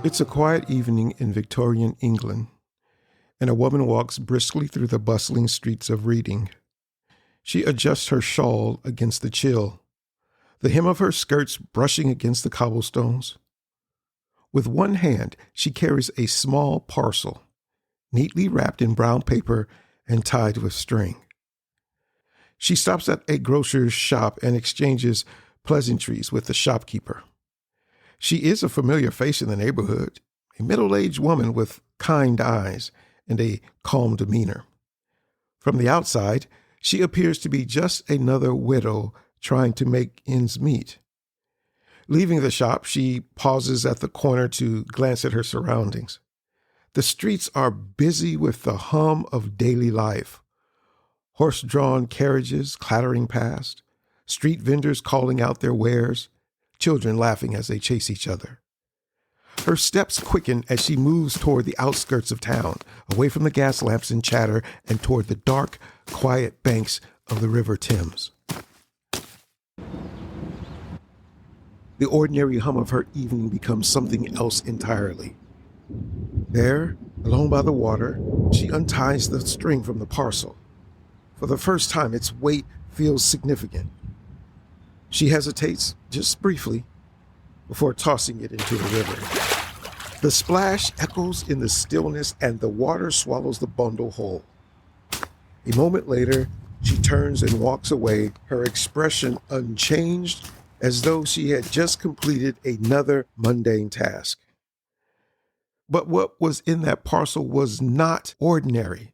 It's a quiet evening in Victorian England, and a woman walks briskly through the bustling streets of Reading. She adjusts her shawl against the chill, the hem of her skirts brushing against the cobblestones. With one hand, she carries a small parcel, neatly wrapped in brown paper and tied with string. She stops at a grocer's shop and exchanges pleasantries with the shopkeeper. She is a familiar face in the neighborhood, a middle-aged woman with kind eyes and a calm demeanor. From the outside, she appears to be just another widow trying to make ends meet. Leaving the shop, she pauses at the corner to glance at her surroundings. The streets are busy with the hum of daily life. Horse-drawn carriages clattering past, street vendors calling out their wares, children laughing as they chase each other. Her steps quicken as she moves toward the outskirts of town, away from the gas lamps and chatter, and toward the dark, quiet banks of the River Thames. The ordinary hum of her evening becomes something else entirely. There, alone by the water, she unties the string from the parcel. For the first time, its weight feels significant. She hesitates, just briefly, before tossing it into the river. The splash echoes in the stillness, and the water swallows the bundle whole. A moment later, she turns and walks away, her expression unchanged, as though she had just completed another mundane task. But what was in that parcel was not ordinary.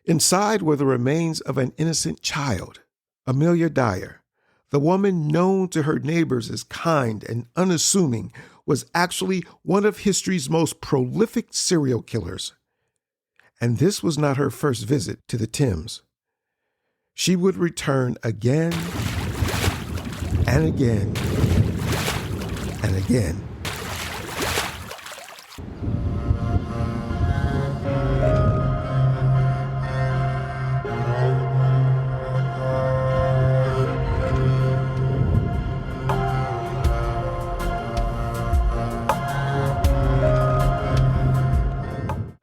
Inside were the remains of an innocent child, Amelia Dyer. The woman known to her neighbors as kind and unassuming was actually one of history's most prolific serial killers. And this was not her first visit to the Thames. She would return again and again and again.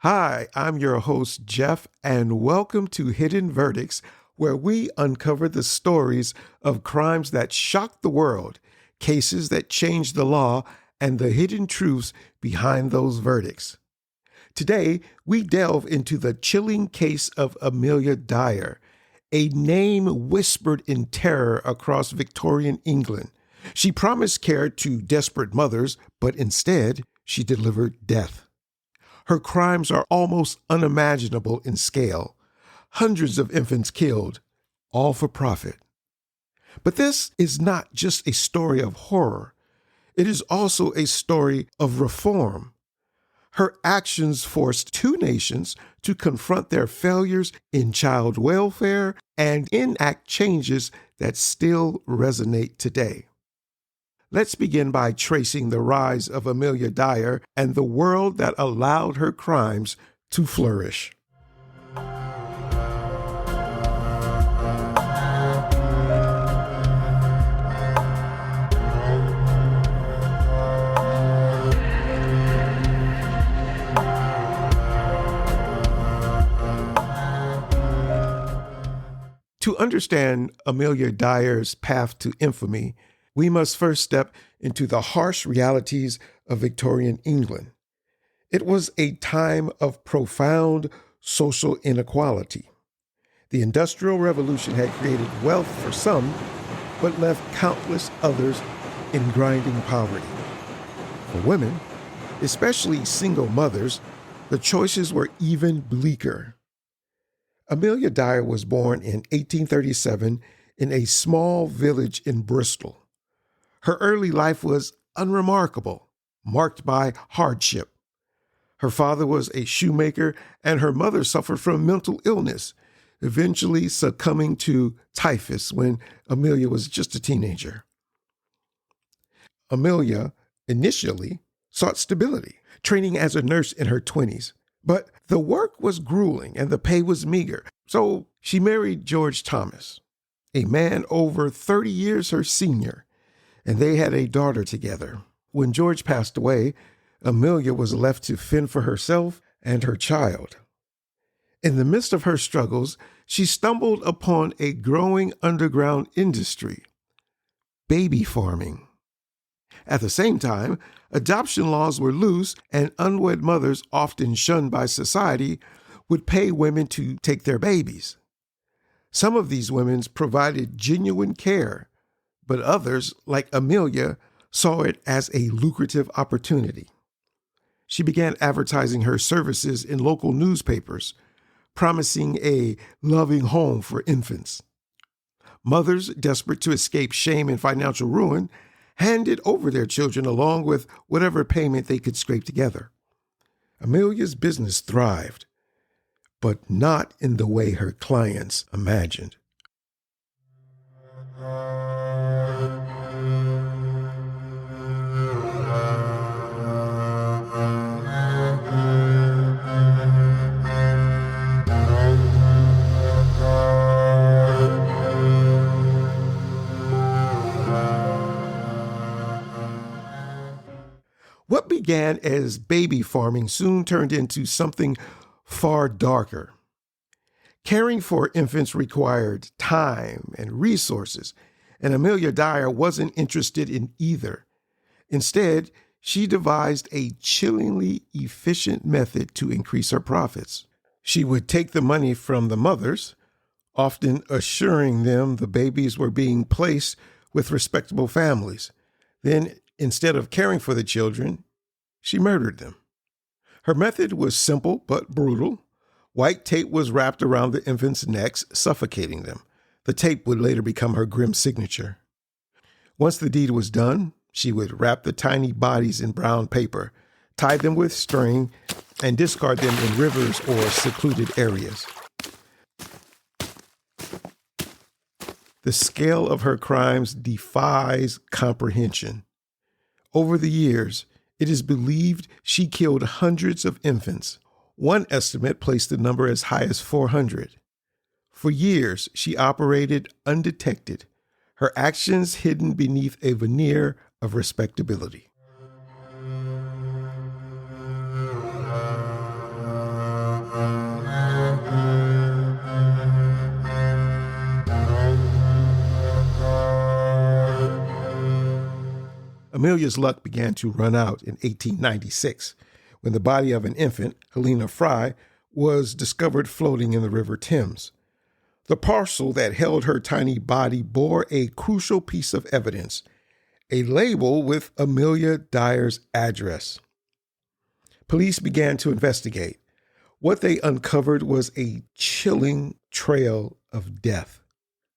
Hi, I'm your host, Jeff, and welcome to Hidden Verdicts, where we uncover the stories of crimes that shocked the world, cases that changed the law, and the hidden truths behind those verdicts. Today, we delve into the chilling case of Amelia Dyer, a name whispered in terror across Victorian England. She promised care to desperate mothers, but instead, she delivered death. Her crimes are almost unimaginable in scale. Hundreds of infants killed, all for profit. But this is not just a story of horror. It is also a story of reform. Her actions forced two nations to confront their failures in child welfare and enact changes that still resonate today. Let's begin by tracing the rise of Amelia Dyer and the world that allowed her crimes to flourish. To understand Amelia Dyer's path to infamy, we must first step into the harsh realities of Victorian England. It was a time of profound social inequality. The Industrial Revolution had created wealth for some, but left countless others in grinding poverty. For women, especially single mothers, the choices were even bleaker. Amelia Dyer was born in 1837 in a small village in Bristol. Her early life was unremarkable, marked by hardship. Her father was a shoemaker, and her mother suffered from mental illness, eventually succumbing to typhus when Amelia was just a teenager. Amelia initially sought stability, training as a nurse in her 20s. But the work was grueling and the pay was meager, so she married George Thomas, a man over 30 years her senior, and they had a daughter together. When George passed away, Amelia was left to fend for herself and her child. In the midst of her struggles, she stumbled upon a growing underground industry, baby farming. At the same time, adoption laws were loose, and unwed mothers, often shunned by society, would pay women to take their babies. Some of these women provided genuine care, but others, like Amelia, saw it as a lucrative opportunity. She began advertising her services in local newspapers, promising a loving home for infants. Mothers, desperate to escape shame and financial ruin, handed over their children along with whatever payment they could scrape together. Amelia's business thrived, but not in the way her clients imagined. What began as baby farming soon turned into something far darker. Caring for infants required time and resources, and Amelia Dyer wasn't interested in either. Instead, she devised a chillingly efficient method to increase her profits. She would take the money from the mothers, often assuring them the babies were being placed with respectable families. Then, instead of caring for the children, she murdered them. Her method was simple but brutal. White tape was wrapped around the infants' necks, suffocating them. The tape would later become her grim signature. Once the deed was done, she would wrap the tiny bodies in brown paper, tie them with string, and discard them in rivers or secluded areas. The scale of her crimes defies comprehension. Over the years, it is believed she killed hundreds of infants. One estimate placed the number as high as 400. For years, she operated undetected, her actions hidden beneath a veneer of respectability. Amelia's luck began to run out in 1896, when the body of an infant, Helena Fry, was discovered floating in the River Thames. The parcel that held her tiny body bore a crucial piece of evidence, a label with Amelia Dyer's address. Police began to investigate. What they uncovered was a chilling trail of death.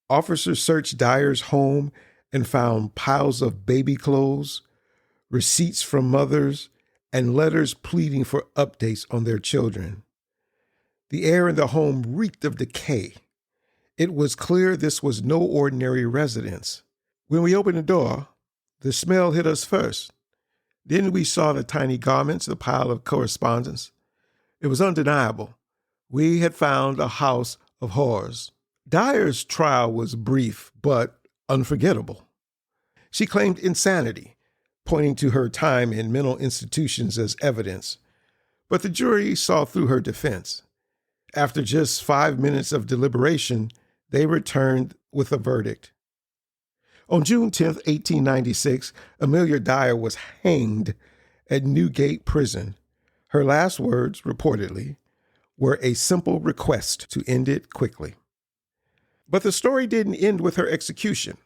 Officers searched Dyer's home and found piles of baby clothes, receipts from mothers, and letters pleading for updates on their children. The air in the home reeked of decay. It was clear this was no ordinary residence. When we opened the door, the smell hit us first. Then we saw the tiny garments, the pile of correspondence. It was undeniable. We had found a house of horrors. Dyer's trial was brief, but unforgettable. She claimed insanity, pointing to her time in mental institutions as evidence. But the jury saw through her defense. After just 5 minutes of deliberation, they returned with a verdict. On June 10, 1896, Amelia Dyer was hanged at Newgate Prison. Her last words, reportedly, were a simple request to end it quickly. But the story didn't end with her execution.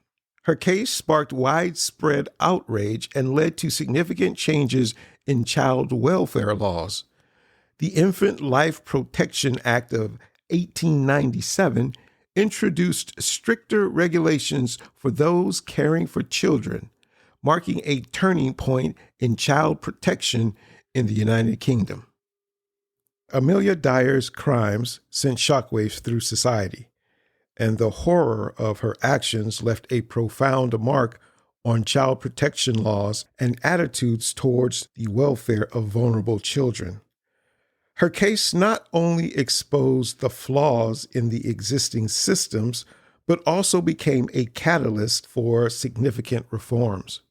Her case sparked widespread outrage and led to significant changes in child welfare laws. The Infant Life Protection Act of 1897 introduced stricter regulations for those caring for children, marking a turning point in child protection in the United Kingdom. Amelia Dyer's crimes sent shockwaves through society, and the horror of her actions left a profound mark on child protection laws and attitudes towards the welfare of vulnerable children. Her case not only exposed the flaws in the existing systems, but also became a catalyst for significant reforms.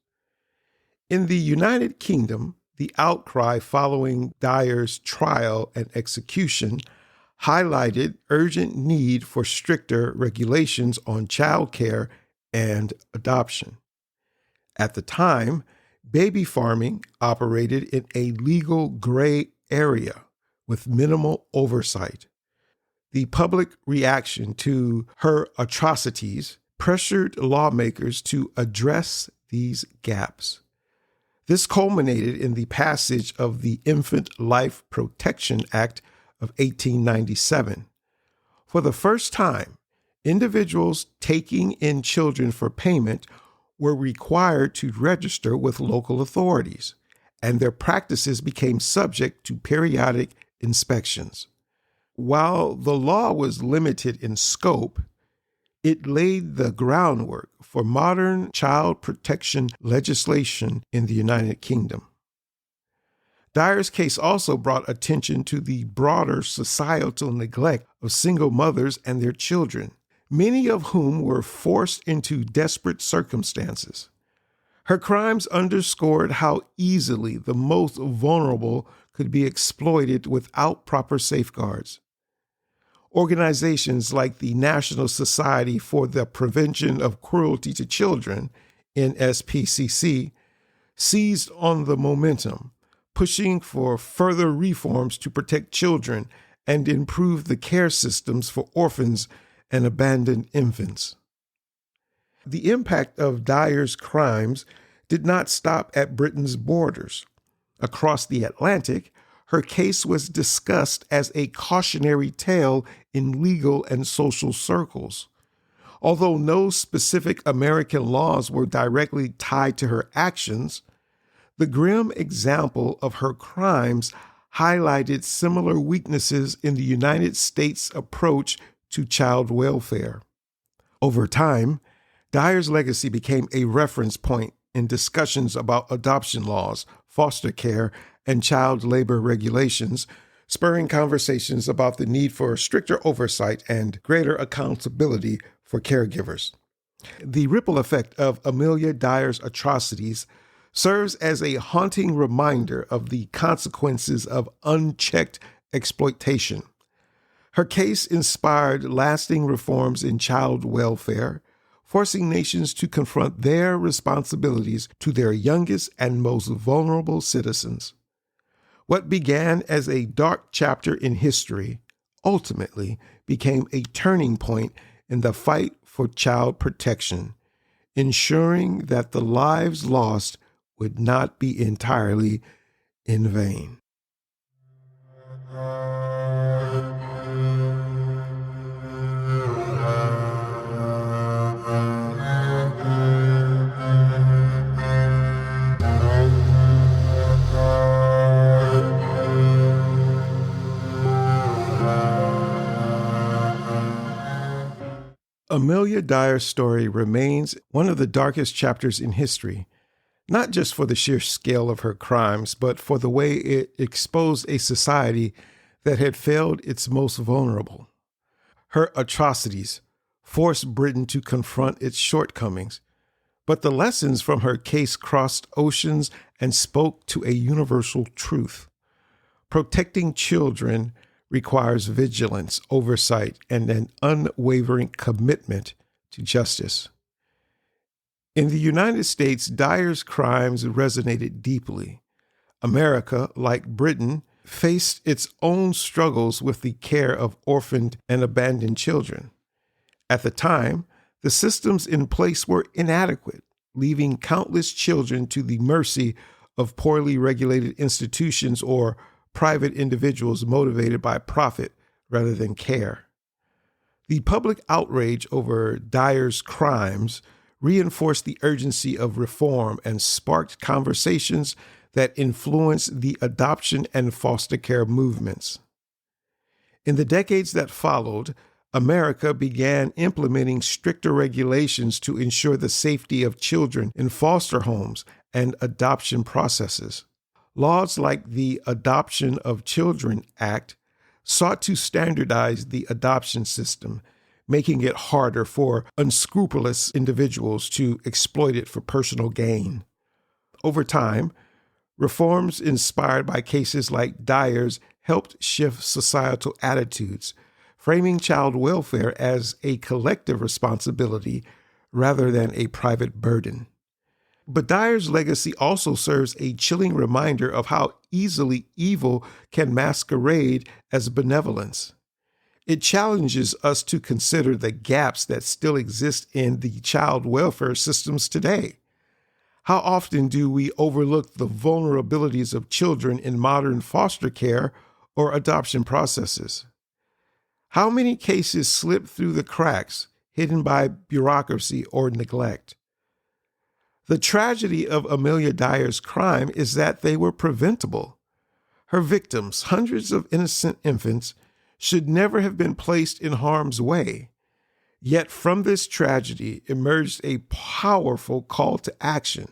In the United Kingdom, The outcry following Dyer's trial and execution highlighted urgent need for stricter regulations on child care and adoption. At the time, baby farming operated in a legal gray area with minimal oversight. The public reaction to her atrocities pressured lawmakers to address these gaps. This culminated in the passage of the Infant Life Protection Act of 1897. For the first time, individuals taking in children for payment were required to register with local authorities, and their practices became subject to periodic inspections. While the law was limited in scope, it laid the groundwork for modern child protection legislation in the United Kingdom. Dyer's case also brought attention to the broader societal neglect of single mothers and their children, many of whom were forced into desperate circumstances. Her crimes underscored how easily the most vulnerable could be exploited without proper safeguards. Organizations like the National Society for the Prevention of Cruelty to Children, NSPCC, seized on the momentum, pushing for further reforms to protect children and improve the care systems for orphans and abandoned infants. The impact of Dyer's crimes did not stop at Britain's borders. Across the Atlantic, her case was discussed as a cautionary tale in legal and social circles. Although no specific American laws were directly tied to her actions, the grim example of her crimes highlighted similar weaknesses in the United States' approach to child welfare. Over time, Dyer's legacy became a reference point in discussions about adoption laws, foster care, and child labor regulations, spurring conversations about the need for stricter oversight and greater accountability for caregivers. The ripple effect of Amelia Dyer's atrocities serves as a haunting reminder of the consequences of unchecked exploitation. Her case inspired lasting reforms in child welfare, forcing nations to confront their responsibilities to their youngest and most vulnerable citizens. What began as a dark chapter in history ultimately became a turning point in the fight for child protection, ensuring that the lives lost would not be entirely in vain. Amelia Dyer's story remains one of the darkest chapters in history, not just for the sheer scale of her crimes, but for the way it exposed a society that had failed its most vulnerable. Her atrocities forced Britain to confront its shortcomings, but the lessons from her case crossed oceans and spoke to a universal truth. Protecting children requires vigilance, oversight, and an unwavering commitment to justice. In the United States, Dyer's crimes resonated deeply. America, like Britain, faced its own struggles with the care of orphaned and abandoned children. At the time, the systems in place were inadequate, leaving countless children to the mercy of poorly regulated institutions or private individuals motivated by profit rather than care. The public outrage over Dyer's crimes reinforced the urgency of reform and sparked conversations that influenced the adoption and foster care movements. In the decades that followed, America began implementing stricter regulations to ensure the safety of children in foster homes and adoption processes. Laws like the Adoption of Children Act sought to standardize the adoption system, making it harder for unscrupulous individuals to exploit it for personal gain. Over time, Reforms inspired by cases like Dyer's helped shift societal attitudes, framing child welfare as a collective responsibility rather than a private burden. But Dyer's legacy also serves a chilling reminder of how easily evil can masquerade as benevolence. It challenges us to consider the gaps that still exist in the child welfare systems today. How often do we overlook the vulnerabilities of children in modern foster care or adoption processes? How many cases slip through the cracks, hidden by bureaucracy or neglect? The tragedy of Amelia Dyer's crime is that they were preventable. Her victims, hundreds of innocent infants, should never have been placed in harm's way. Yet from this tragedy emerged a powerful call to action,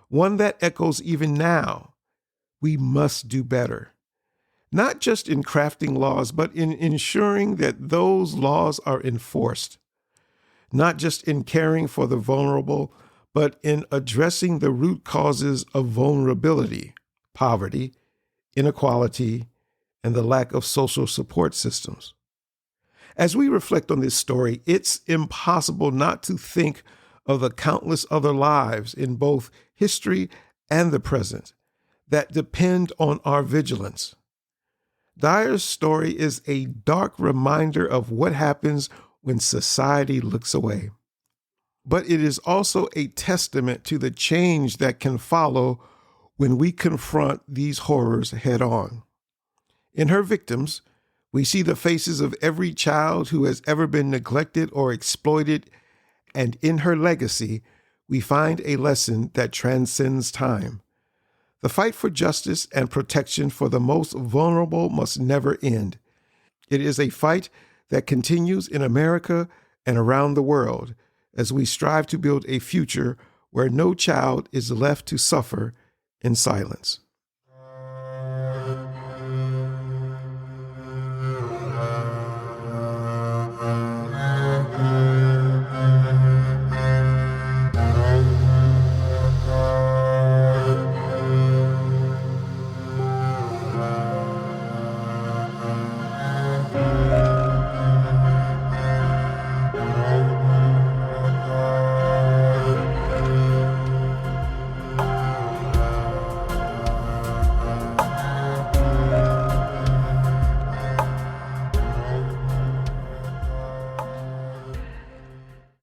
one that echoes even now. We must do better, not just in crafting laws, but in ensuring that those laws are enforced, not just in caring for the vulnerable, but in addressing the root causes of vulnerability, poverty, inequality, and the lack of social support systems. As we reflect on this story, it's impossible not to think of the countless other lives in both history and the present that depend on our vigilance. Dyer's story is a dark reminder of what happens when society looks away. But it is also a testament to the change that can follow when we confront these horrors head on. In her victims, we see the faces of every child who has ever been neglected or exploited, and in her legacy, we find a lesson that transcends time. The fight for justice and protection for the most vulnerable must never end. It is a fight that continues in America and around the world as we strive to build a future where no child is left to suffer in silence.